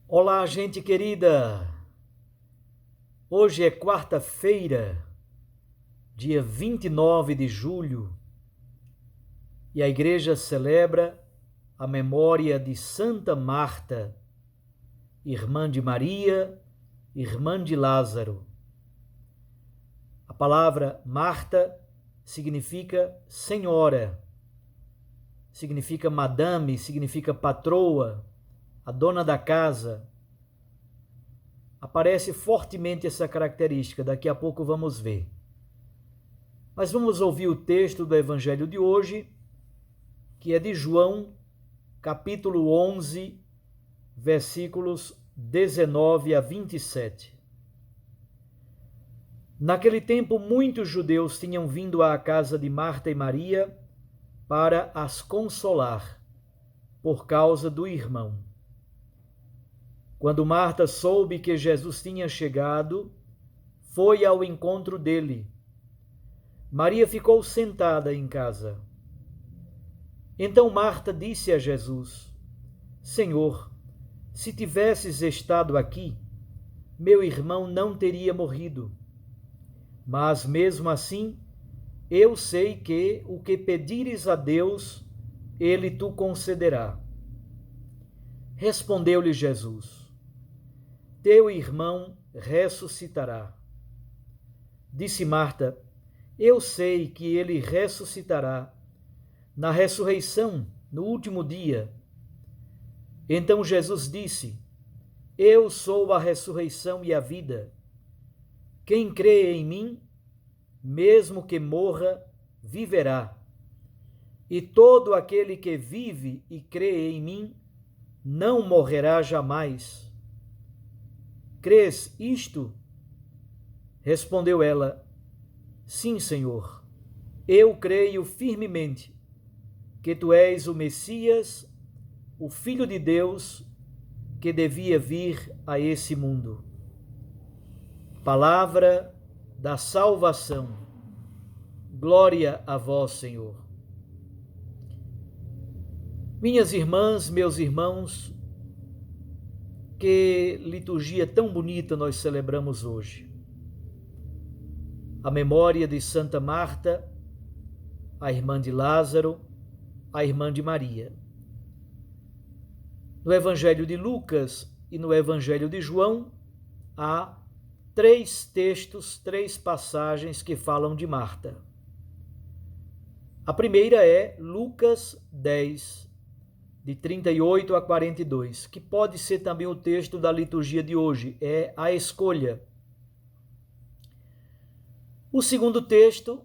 Olá, gente querida! Hoje é quarta-feira, dia 29 de julho, e a igreja celebra a memória de Santa Marta, irmã de Maria, irmã de Lázaro. A palavra Marta significa senhora, significa madame, significa patroa, a dona da casa. Aparece fortemente essa característica, daqui a pouco vamos ver. Mas vamos ouvir o texto do Evangelho de hoje, que é de João, capítulo 11, versículos 19 a 27. Naquele tempo, muitos judeus tinham vindo à casa de Marta e Maria para as consolar por causa do irmão. Quando Marta soube que Jesus tinha chegado, foi ao encontro dele. Maria ficou sentada em casa. Então Marta disse a Jesus: Senhor, se tivesses estado aqui, meu irmão não teria morrido. Mas mesmo assim, eu sei que o que pedires a Deus, ele te concederá. Respondeu-lhe Jesus: Teu irmão ressuscitará. Disse Marta: Eu sei que ele ressuscitará na ressurreição, no último dia. Então Jesus disse: Eu sou a ressurreição e a vida. Quem crê em mim, mesmo que morra, viverá. E todo aquele que vive e crê em mim, não morrerá jamais. Crês isto? Respondeu ela: Sim, Senhor. Eu creio firmemente que tu és o Messias, o Filho de Deus, que devia vir a esse mundo. Palavra da salvação. Glória a vós, Senhor. Minhas irmãs, meus irmãos, que liturgia tão bonita nós celebramos hoje. A memória de Santa Marta, a irmã de Lázaro, a irmã de Maria. No Evangelho de Lucas e no Evangelho de João, há três textos, três passagens que falam de Marta. A primeira é Lucas 10, de 38 a 42, que pode ser também o texto da liturgia de hoje, é a escolha. O segundo texto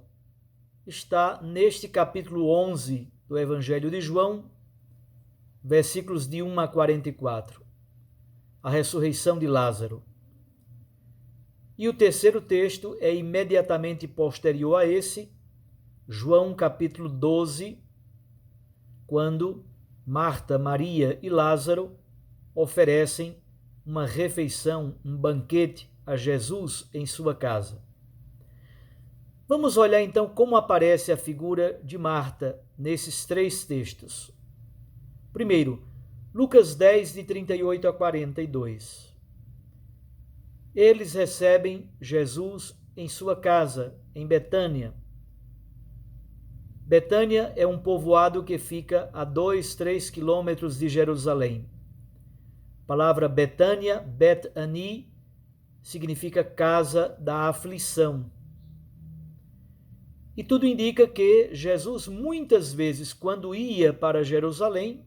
está neste capítulo 11 do Evangelho de João, versículos de 1 a 44, a ressurreição de Lázaro. E o terceiro texto é imediatamente posterior a esse, João capítulo 12, quando Marta, Maria e Lázaro oferecem uma refeição, um banquete a Jesus em sua casa. Vamos olhar então como aparece a figura de Marta nesses três textos. Primeiro, Lucas 10, de 38 a 42. Eles recebem Jesus em sua casa, em Betânia. Betânia é um povoado que fica a 2-3 quilômetros de Jerusalém. A palavra Betânia, Bet-Ani, significa casa da aflição. E tudo indica que Jesus, muitas vezes, quando ia para Jerusalém,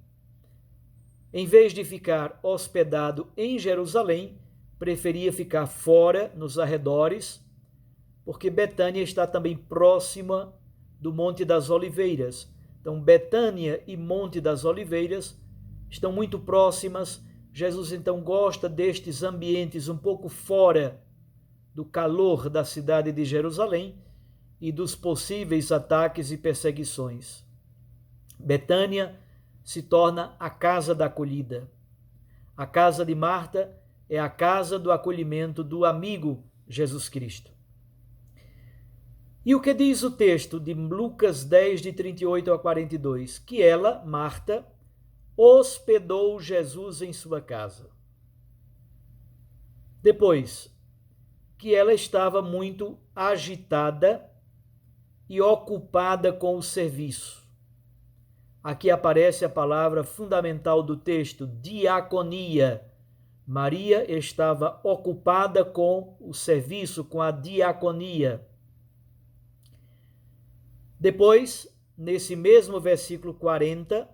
em vez de ficar hospedado em Jerusalém, preferia ficar fora, nos arredores, porque Betânia está também próxima do Monte das Oliveiras. Então, Betânia e Monte das Oliveiras estão muito próximas. Jesus, então, gosta destes ambientes um pouco fora do calor da cidade de Jerusalém e dos possíveis ataques e perseguições. Betânia se torna a casa da acolhida. A casa de Marta é a casa do acolhimento do amigo Jesus Cristo. E o que diz o texto de Lucas 10, de 38 a 42? Que ela, Marta, hospedou Jesus em sua casa. Depois, que ela estava muito agitada e ocupada com o serviço. Aqui aparece a palavra fundamental do texto, diaconia. Maria estava ocupada com o serviço, com a diaconia. Depois, nesse mesmo versículo 40,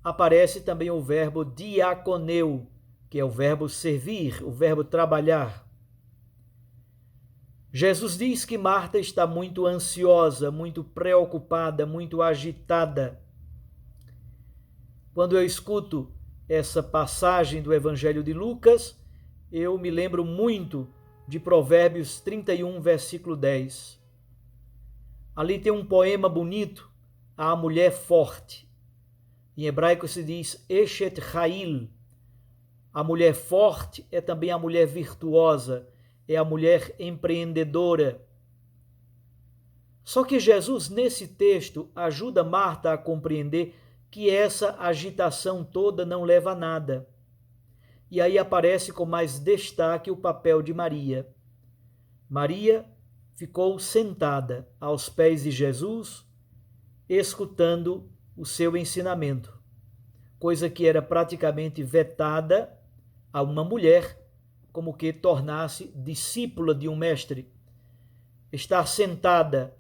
aparece também o verbo diaconeu, que é o verbo servir, o verbo trabalhar. Jesus diz que Marta está muito ansiosa, muito preocupada, muito agitada. Quando eu escuto essa passagem do Evangelho de Lucas, eu me lembro muito de Provérbios 31, versículo 10. Ali tem um poema bonito, a mulher forte. Em hebraico se diz Eshet Hail. A mulher forte é também a mulher virtuosa, é a mulher empreendedora. Só que Jesus, nesse texto, ajuda Marta a compreender que essa agitação toda não leva a nada. E aí aparece com mais destaque o papel de Maria. Maria ficou sentada aos pés de Jesus, escutando o seu ensinamento, coisa que era praticamente vetada a uma mulher, como que tornasse discípula de um mestre. Estar sentada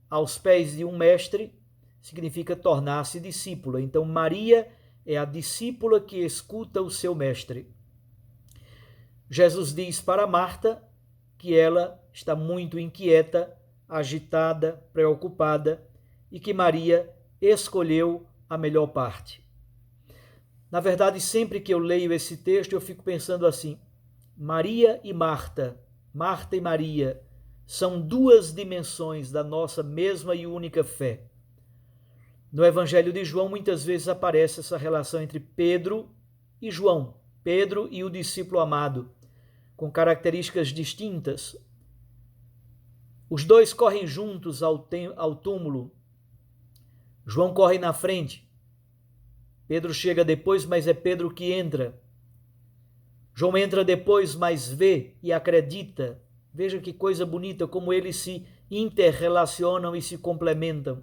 aos pés de um mestre significa tornar-se discípula. Então, Maria é a discípula que escuta o seu mestre. Jesus diz para Marta que ela está muito inquieta, agitada, preocupada e que Maria escolheu a melhor parte. Na verdade, sempre que eu leio esse texto, eu fico pensando assim: Maria e Marta, Marta e Maria, são duas dimensões da nossa mesma e única fé. No Evangelho de João, muitas vezes aparece essa relação entre Pedro e João, Pedro e o discípulo amado, com características distintas. Os dois correm juntos ao túmulo. João corre na frente. Pedro chega depois, mas é Pedro que entra. João entra depois, mas vê e acredita. Veja que coisa bonita, como eles se interrelacionam e se complementam.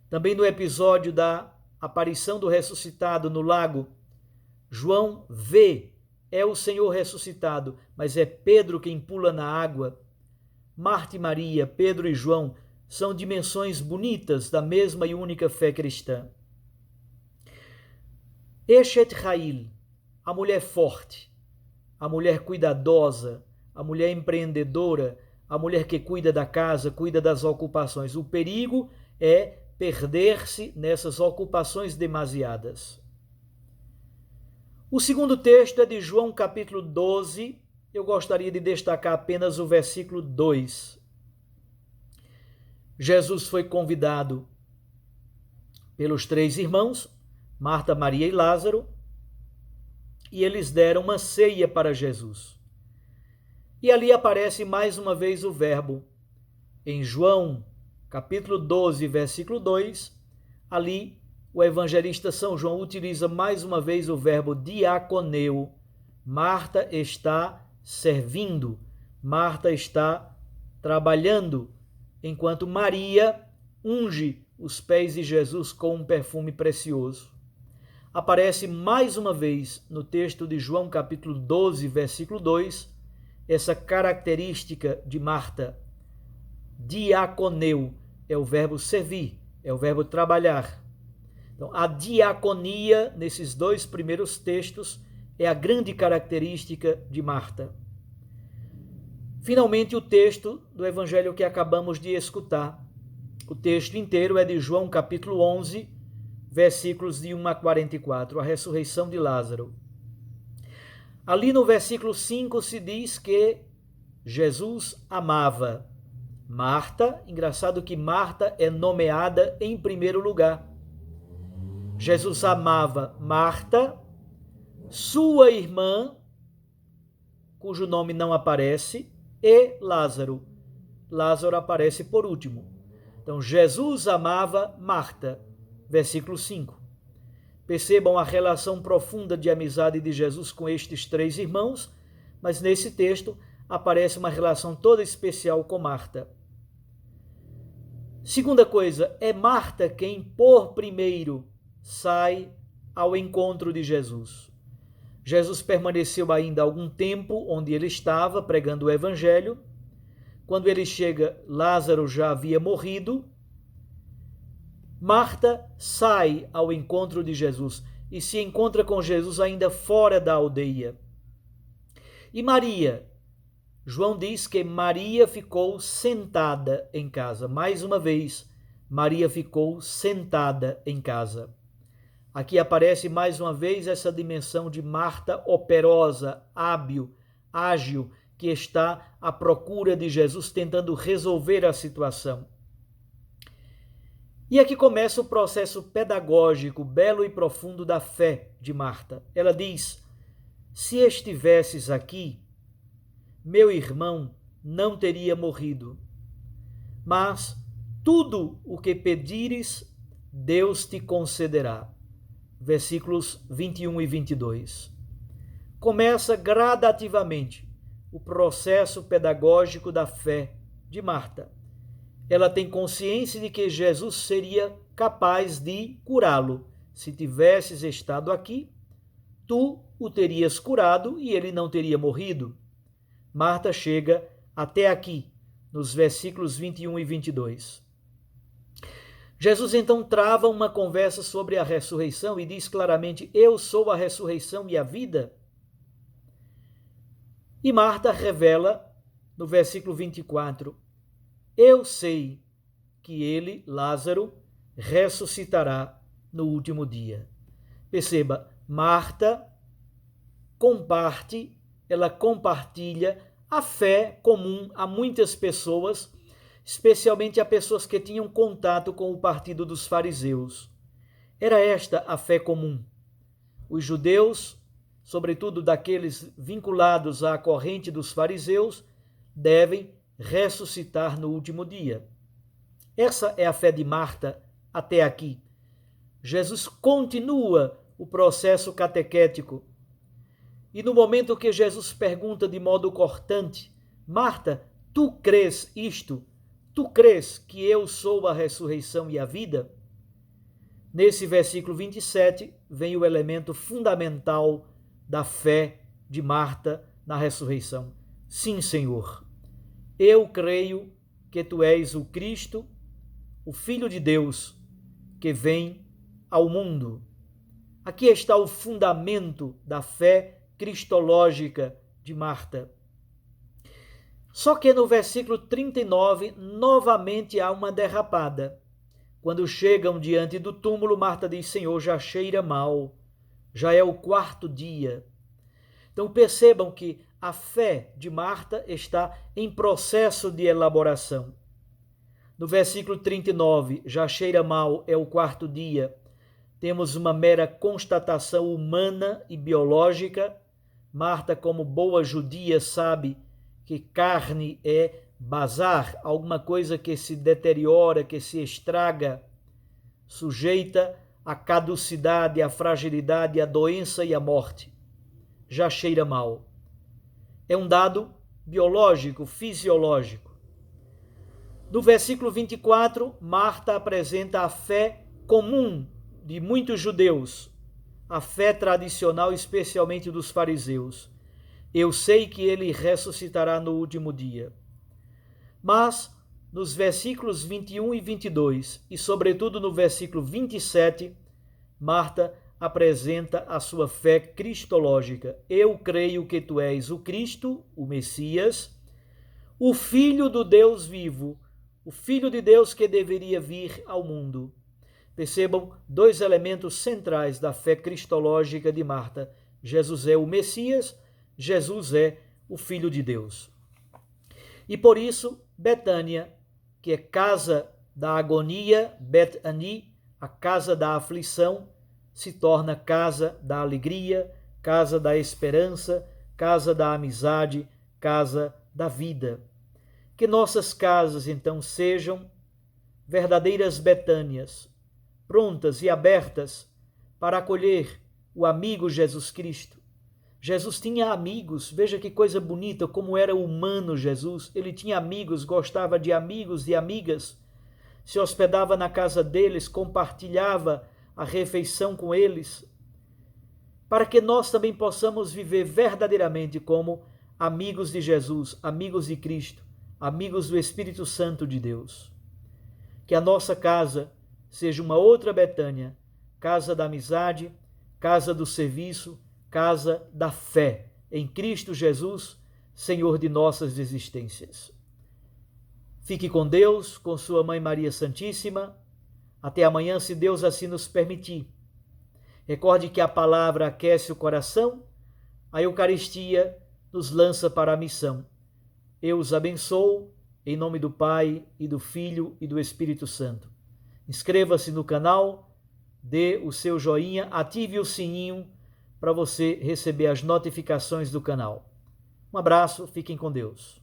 Também no episódio da aparição do ressuscitado no lago, João vê, é o Senhor ressuscitado, mas é Pedro quem pula na água. Marta e Maria, Pedro e João, são dimensões bonitas da mesma e única fé cristã. Eshet Hail, a mulher forte, a mulher cuidadosa, a mulher empreendedora, a mulher que cuida da casa, cuida das ocupações. O perigo é perder-se nessas ocupações demasiadas. O segundo texto é de João capítulo 12. Eu gostaria de destacar apenas o versículo 2. Jesus foi convidado pelos 3 irmãos, Marta, Maria e Lázaro, e eles deram uma ceia para Jesus. E ali aparece mais uma vez o verbo. Em João capítulo 12, versículo 2, ali o evangelista São João utiliza mais uma vez o verbo diaconeu. Marta está servindo, Marta está trabalhando, enquanto Maria unge os pés de Jesus com um perfume precioso. Aparece mais uma vez no texto de João capítulo 12, versículo 2, essa característica de Marta. Diaconeu é o verbo servir, é o verbo trabalhar. Então, a diaconia, nesses 2 primeiros textos, é a grande característica de Marta. Finalmente, o texto do evangelho que acabamos de escutar. O texto inteiro é de João capítulo 11, versículos de 1 a 44, a ressurreição de Lázaro. Ali no versículo 5 se diz que Jesus amava Marta. Engraçado que Marta é nomeada em primeiro lugar. Jesus amava Marta, sua irmã, cujo nome não aparece, e Lázaro. Lázaro aparece por último. Então, Jesus amava Marta, versículo 5. Percebam a relação profunda de amizade de Jesus com estes 3 irmãos, mas nesse texto aparece uma relação toda especial com Marta. Segunda coisa, é Marta quem por primeiro sai ao encontro de Jesus. Jesus permaneceu ainda algum tempo onde ele estava, pregando o evangelho. Quando ele chega, Lázaro já havia morrido. Marta sai ao encontro de Jesus e se encontra com Jesus ainda fora da aldeia. E Maria? João diz que Maria ficou sentada em casa. Mais uma vez, Maria ficou sentada em casa. Aqui aparece mais uma vez essa dimensão de Marta operosa, hábil, ágil, que está à procura de Jesus, tentando resolver a situação. E aqui começa o processo pedagógico, belo e profundo da fé de Marta. Ela diz: se estivesses aqui, meu irmão não teria morrido. Mas tudo o que pedires, Deus te concederá. Versículos 21 e 22. Começa gradativamente o processo pedagógico da fé de Marta. Ela tem consciência de que Jesus seria capaz de curá-lo. Se tivesses estado aqui, tu o terias curado e ele não teria morrido. Marta chega até aqui, nos versículos 21 e 22. Jesus então trava uma conversa sobre a ressurreição e diz claramente: eu sou a ressurreição e a vida. E Marta revela no versículo 24: eu sei que ele, Lázaro, ressuscitará no último dia. Perceba, Marta ela compartilha a fé comum a muitas pessoas, especialmente a pessoas que tinham contato com o partido dos fariseus. Era esta a fé comum. Os judeus, sobretudo daqueles vinculados à corrente dos fariseus, devem ressuscitar no último dia. Essa é a fé de Marta até aqui. Jesus continua o processo catequético. E no momento que Jesus pergunta de modo cortante: Marta, tu crês isto? Tu crês que eu sou a ressurreição e a vida? Nesse versículo 27 vem o elemento fundamental da fé de Marta na ressurreição. Sim, Senhor, eu creio que tu és o Cristo, o Filho de Deus, que vem ao mundo. Aqui está o fundamento da fé cristológica de Marta. Só que no versículo 39, novamente há uma derrapada. Quando chegam diante do túmulo, Marta diz: Senhor, já cheira mal, já é o quarto dia. Então percebam que a fé de Marta está em processo de elaboração. No versículo 39, já cheira mal, é o quarto dia. Temos uma mera constatação humana e biológica. Marta, como boa judia, sabe que carne é bazar, alguma coisa que se deteriora, que se estraga, sujeita à caducidade, à fragilidade, à doença e à morte. Já cheira mal. É um dado biológico, fisiológico. No versículo 24, Marta apresenta a fé comum de muitos judeus, a fé tradicional, especialmente dos fariseus. Eu sei que ele ressuscitará no último dia. Mas, nos versículos 21 e 22, e sobretudo no versículo 27, Marta apresenta a sua fé cristológica. Eu creio que tu és o Cristo, o Messias, o Filho do Deus vivo, o Filho de Deus que deveria vir ao mundo. Percebam dois elementos centrais da fé cristológica de Marta. Jesus é o Messias, Jesus é o Filho de Deus. E por isso, Betânia, que é casa da agonia, Bet-Ani, a casa da aflição, se torna casa da alegria, casa da esperança, casa da amizade, casa da vida. Que nossas casas, então, sejam verdadeiras Betânias, prontas e abertas para acolher o amigo Jesus Cristo, Jesus tinha amigos, veja que coisa bonita, como era humano Jesus. Ele tinha amigos, gostava de amigos e amigas, se hospedava na casa deles, compartilhava a refeição com eles, para que nós também possamos viver verdadeiramente como amigos de Jesus, amigos de Cristo, amigos do Espírito Santo de Deus. Que a nossa casa seja uma outra Betânia, casa da amizade, casa do serviço, casa da fé em Cristo Jesus, Senhor de nossas existências. Fique com Deus, com sua Mãe Maria Santíssima. Até amanhã, se Deus assim nos permitir. Recorde que a palavra aquece o coração, a Eucaristia nos lança para a missão. Eu os abençoo, em nome do Pai, e do Filho e do Espírito Santo. Inscreva-se no canal, dê o seu joinha, ative o sininho para você receber as notificações do canal. Um abraço, fiquem com Deus.